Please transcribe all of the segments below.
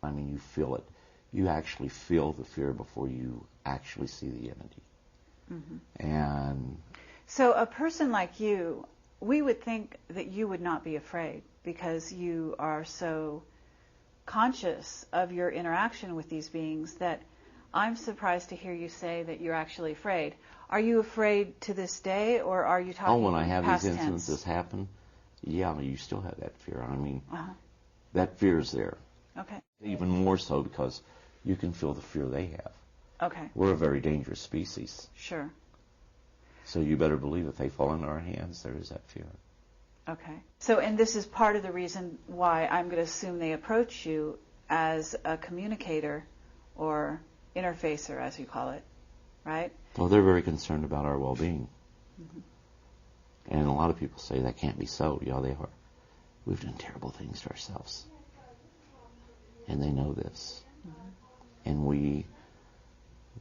I mean, you feel it. You actually feel the fear before you actually see the entity. Mm-hmm. And so a person like you, we would think that you would not be afraid because you are so conscious of your interaction with these beings that I'm surprised to hear you say that you're actually afraid. Are you afraid to this day, or are you talking when I have past these tense? incidences happen, yeah, you still have that fear. I mean, that fear is there. Okay. Even more so because you can feel the fear they have. Okay. We're a very dangerous species. Sure. So you better believe if they fall into our hands, there is that fear. Okay. So, and this is part of the reason why I'm going to assume they approach you as a communicator or interfacer, as you call it, right? Well, they're very concerned about our well-being. Mm-hmm. And a lot of people say that can't be so. Yeah, they are. We've done terrible things to ourselves. And they know this. Mm-hmm. And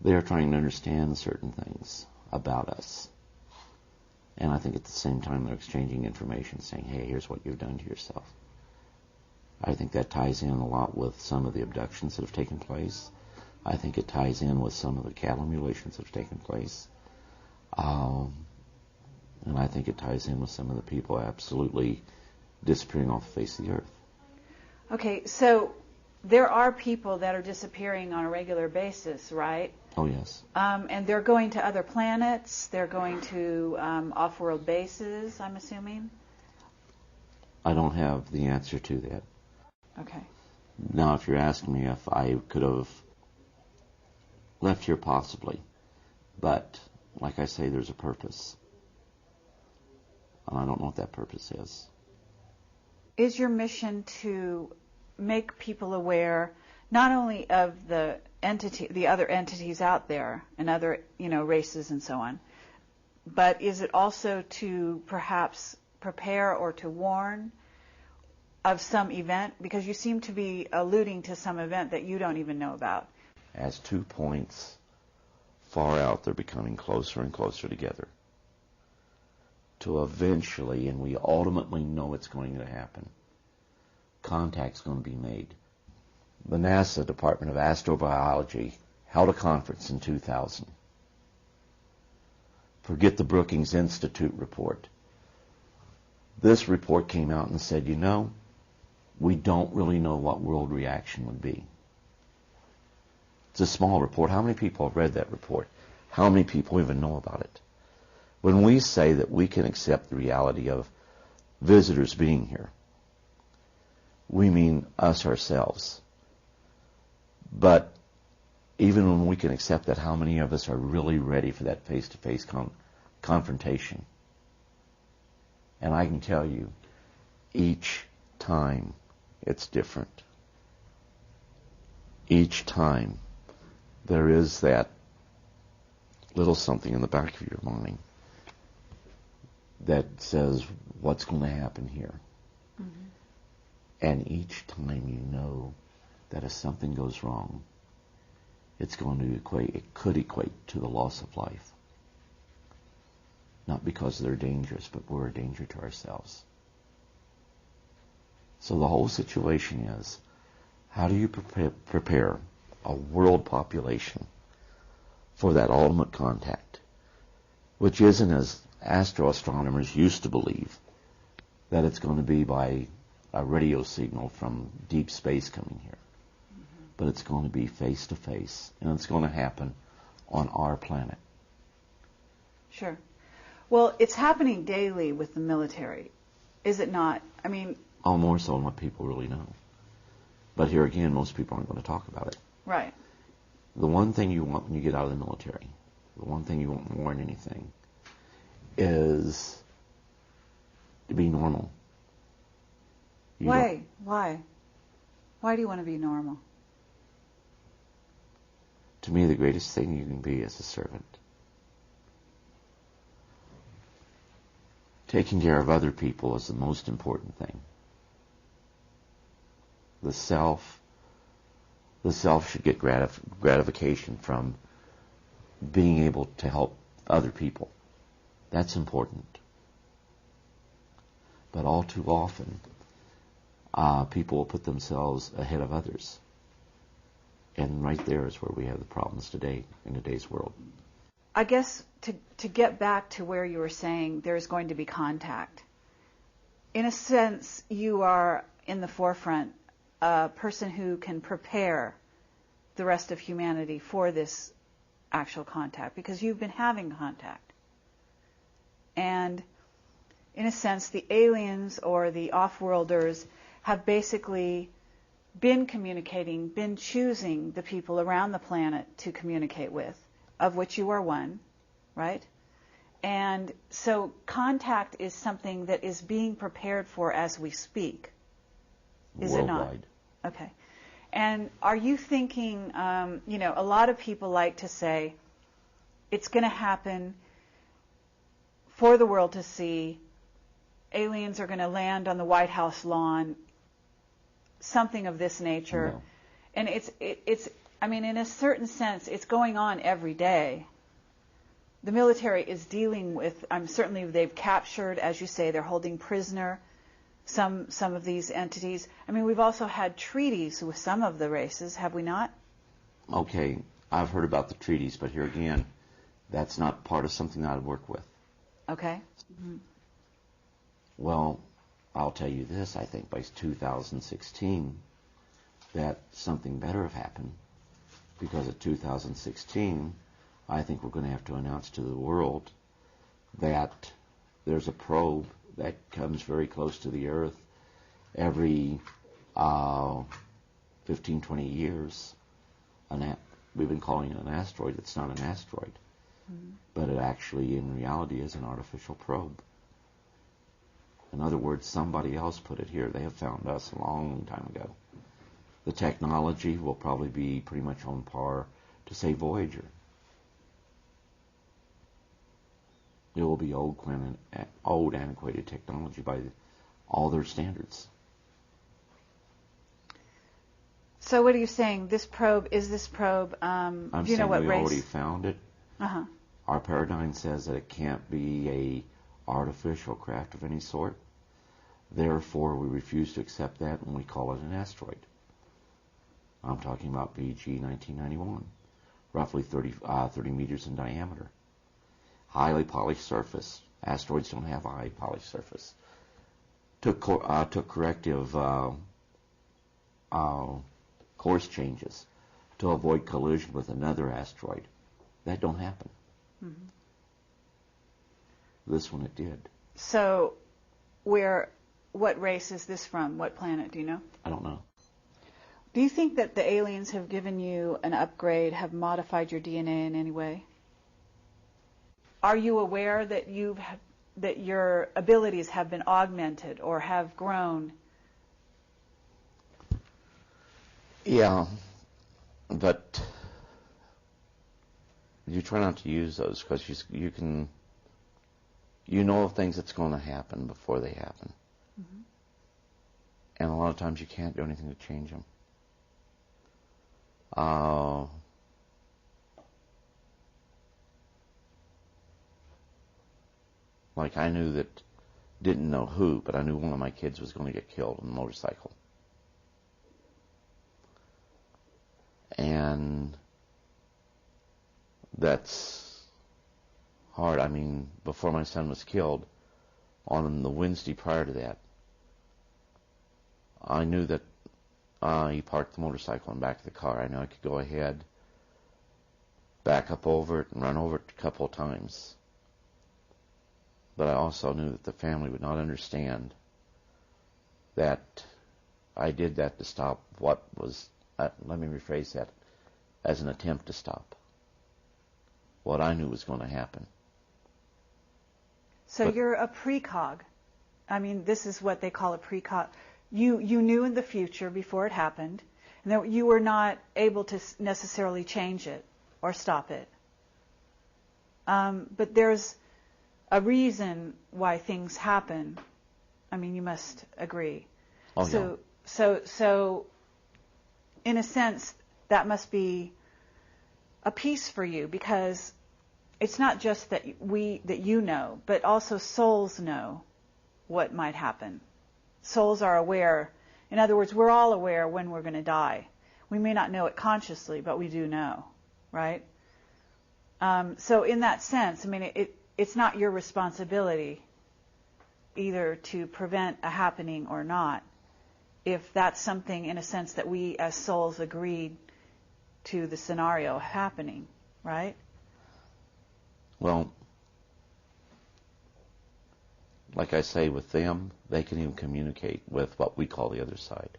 they're trying to understand certain things about us. And I think at the same time they're exchanging information, saying, hey, here's what you've done to yourself. I think that ties in a lot with some of the abductions that have taken place. I think it ties in with some of the cattle mutilations that have taken place. And I think it ties in with some of the people absolutely disappearing off the face of the earth. Okay, so there are people that are disappearing on a regular basis, right? Oh, yes. And they're going to other planets. They're going to off-world bases, I'm assuming? I don't have the answer to that. Okay. Now, if you're asking me if I could have left here, possibly. But, like I say, there's a purpose. And I don't know what that purpose is. Is your mission to make people aware not only of the other entities out there and other, races and so on, but is it also to perhaps prepare or to warn of some event? Because you seem to be alluding to some event that you don't even know about. As 2 points far out, they're becoming closer and closer together. To eventually, and we ultimately know it's going to happen, contact's going to be made. The NASA Department of Astrobiology held a conference in 2000. Forget the Brookings Institute report. This report came out and said, we don't really know what world reaction would be. It's a small report. How many people have read that report? How many people even know about it? When we say that we can accept the reality of visitors being here, we mean us ourselves. But even when we can accept that, how many of us are really ready for that face-to-face confrontation? And I can tell you, each time it's different. Each time there is that little something in the back of your mind that says, what's going to happen here? Mm-hmm. And each time you know that if something goes wrong, it could equate to the loss of life. Not because they're dangerous, but we're a danger to ourselves. So the whole situation is, how do you prepare a world population for that ultimate contact, which isn't, as astroastronomers used to believe, that it's going to be by a radio signal from deep space coming here. Mm-hmm. But it's going to be face to face, and it's going to happen on our planet. Sure. Well, it's happening daily with the military, is it not? I mean... Oh, more so than what people really know. But here again, most people aren't going to talk about it. Right. The one thing you want when you get out of the military, the one thing you want more than anything, is to be normal. Why? Why do you want to be normal? To me, the greatest thing you can be is a servant. Taking care of other people is the most important thing. The self should get gratification from being able to help other people. That's important. But all too often, people will put themselves ahead of others. And right there is where we have the problems today in today's world. I guess to get back to where you were saying there's going to be contact, in a sense, you are in the forefront, a person who can prepare the rest of humanity for this actual contact, because you've been having contact. And in a sense, the aliens or the off-worlders have basically been communicating, been choosing the people around the planet to communicate with, of which you are one, right? And so contact is something that is being prepared for as we speak. Is it not? Worldwide. Okay. And are you thinking, a lot of people like to say, it's going to happen for the world to see, aliens are going to land on the White House lawn, something of this nature. No. And it's in a certain sense, it's going on every day. The military is dealing with, certainly they've captured, as you say, they're holding prisoner some of these entities. We've also had treaties with some of the races, have we not? Okay, I've heard about the treaties, but here again, that's not part of something I'd work with. Okay. Mm-hmm. Well, I'll tell you this, I think by 2016 that something better have happened, because of 2016 I think we're going to have to announce to the world that there's a probe that comes very close to the Earth every 15, 20 years. We've been calling it an asteroid. It's not an asteroid. Mm-hmm. But it actually, in reality, is an artificial probe. In other words, somebody else put it here. They have found us a long time ago. The technology will probably be pretty much on par to, say, Voyager. It will be old, antiquated technology by all their standards. So what are you saying? This probe, do you know what we race? Already found it. Uh-huh. Our paradigm says that it can't be a artificial craft of any sort. Therefore, we refuse to accept that and we call it an asteroid. I'm talking about VG 1991, roughly 30 meters in diameter. Highly polished surface. Asteroids don't have a high polished surface. Took corrective course changes to avoid collision with another asteroid. That don't happen. Mm-hmm. This one it did. So, what race is this from? What planet, do you know? I don't know. Do you think that the aliens have given you an upgrade, have modified your DNA in any way? Are you aware that that your abilities have been augmented or have grown? Yeah, but you try not to use those because you know of things that's going to happen before they happen. Mm-hmm. And a lot of times you can't do anything to change them. Like I knew that, didn't know who, but I knew one of my kids was going to get killed on a motorcycle. And that's hard. Before my son was killed, on the Wednesday prior to that, I knew that he parked the motorcycle in the back of the car. I knew I could go ahead, back up over it, and run over it a couple of times. But I also knew that the family would not understand that I did that to stop what was, let me rephrase that, as an attempt to stop what I knew was going to happen. So you're a precog. This is what they call a precog. You knew in the future before it happened, and that you were not able to necessarily change it or stop it. But there's a reason why things happen. You must agree. Oh, yeah. So, in a sense, that must be a piece for you, because it's not just that you know, but also souls know what might happen. Souls are aware. In other words, we're all aware when we're going to die. We may not know it consciously, but we do know, right? So in that sense, I mean, it's not your responsibility either to prevent a happening or not, if that's something, in a sense, that we as souls agreed to the scenario happening, right? Well, like I say, with them, they can even communicate with what we call the other side.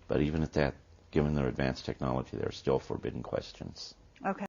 But even at that, given their advanced technology, there are still forbidden questions. Okay.